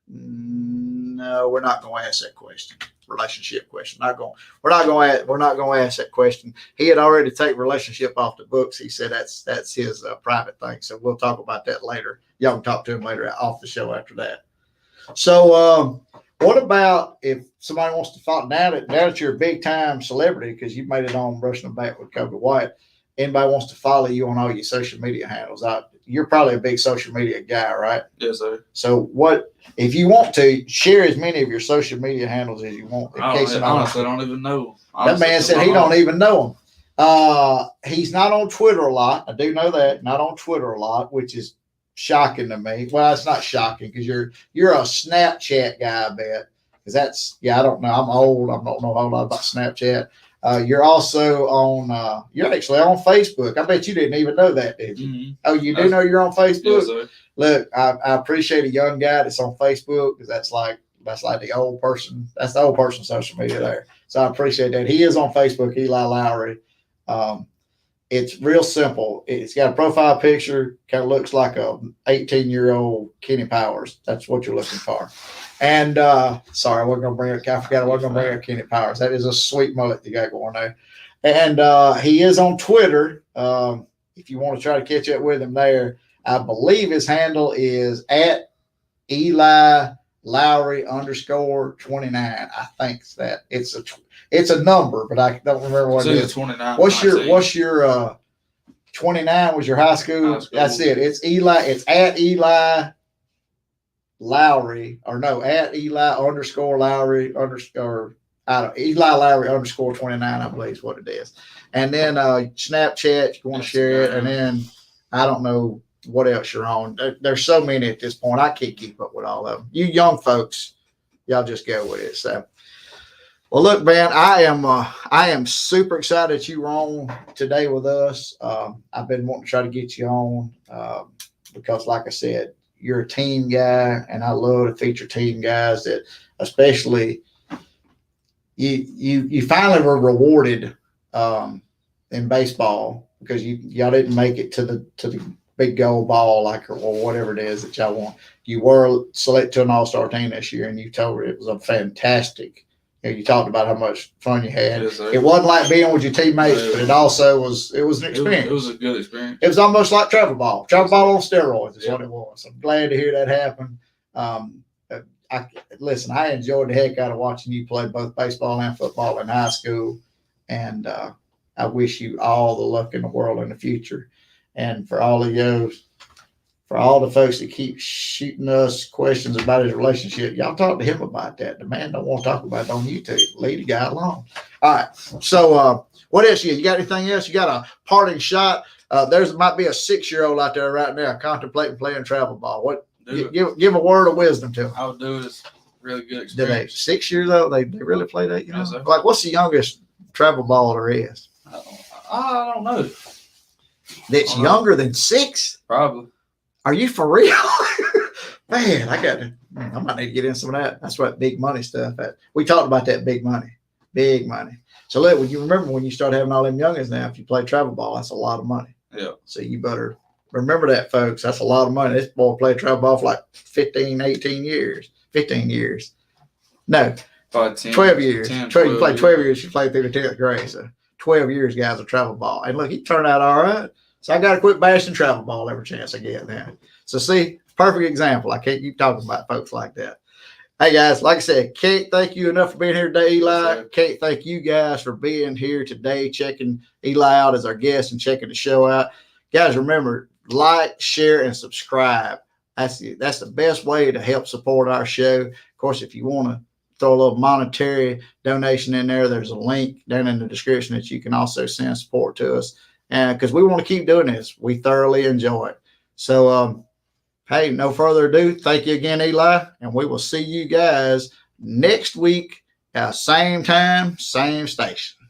no, we're not going to ask that question. Relationship question. We're not going to ask that question. He had already taken relationship off the books. He said that's his private thing. So we'll talk about that later. Y'all can talk to him later off the show after that. So what about if somebody wants to follow now that you're a big time celebrity because you made it on Rushing the Back with Colby White? Anybody wants to follow you on all your social media handles? You're probably a big social media guy, right? Yes, sir. So what if you want to share as many of your social media handles as you want? Honestly, I don't even know. That man said he don't even know them. He's not on Twitter a lot. I do know that. Not on Twitter a lot, which is shocking to me. Well, it's not shocking because you're a Snapchat guy, I bet. Because I don't know. I'm old. I don't know a whole lot about Snapchat. You're also on. You're actually on Facebook. I bet you didn't even know that, did you? Mm-hmm. Oh, you do know you're on Facebook. Yes, sir. Look, I appreciate a young guy that's on Facebook because that's like the old person. That's the old person social media there. So I appreciate that. He is on Facebook, Eli Lowry. It's real simple. It's got a profile picture. Kind of looks like a 18-year-old Kenny Powers. That's what you're looking for. And sorry, we're gonna bring it. I forgot we're gonna bring up Kenny Powers. That is a sweet mullet you got going there. And he is on Twitter. If you want to try to catch up with him there, I believe his handle is at Eli Lowry _29. I think that it's a number, but I don't remember what it is. 29. What's your 29 was your high school? That's it. It's Eli. It's at Eli Lowry, or no, at Eli _Lowry Eli Lowry _29, I believe is what it is. And then Snapchat, you want to share it, and then I don't know what else you're on. There's so many at this point. I can't keep up with all of them. You young folks, y'all just go with it. So, well, look, man, I am super excited that you were on today with us. I've been wanting to try to get you on because, like I said, you're a team guy, and I love to feature team guys that, especially, you finally were rewarded in baseball because y'all didn't make it to the big gold ball or whatever it is that y'all want. You were selected to an all-star team this year, and you told her it was a fantastic. You talked about how much fun you had. Yes, it wasn't like being with your teammates, but it also was an experience. It was a good experience. It was almost like travel ball. Travel ball on steroids is what it was. I'm glad to hear that happen. I enjoyed the heck out of watching you play both baseball and football in high school, and I wish you all the luck in the world in the future. And for all of you, for all the folks that keep shooting us questions about his relationship, y'all talk to him about that. The man don't want to talk about it on YouTube. Leave the guy alone. All right. So what else you got? Anything else? You got a parting shot? There's might be a 6-year-old out there right now contemplating playing travel ball. What? Give a word of wisdom to him. I would do it. It's really good experience. 6 years old? They really play that? You know, yes, like what's the youngest travel ball there is? I don't know. That's younger than 6? Probably. Are you for real? Man, I might need to get in some of that. That's what big money stuff. We talked about that big money. So look, when you remember when you start having all them youngins now, if you play travel ball, that's a lot of money. Yeah. So you better remember that, folks. That's a lot of money. This boy played travel ball for like 15 years. No, 12 years. 12, you played 12 years. You played through the 10th grade. So 12 years, guys, of travel ball. And look, he turned out all right. So I got to quit bashing travel ball every chance I get now. So see, perfect example. I can't keep talking about folks like that. Hey, guys, like I said, can't thank you enough for being here today, Eli. Yes, can't thank you guys for being here today, checking Eli out as our guest and checking the show out. Guys, remember, like, share, and subscribe. That's the best way to help support our show. Of course, if you want to throw a little monetary donation in there, there's a link down in the description that you can also send support to us. and because we want to keep doing this. We thoroughly enjoy it. So, hey, no further ado. Thank you again, Eli, and we will see you guys next week at same time, same station.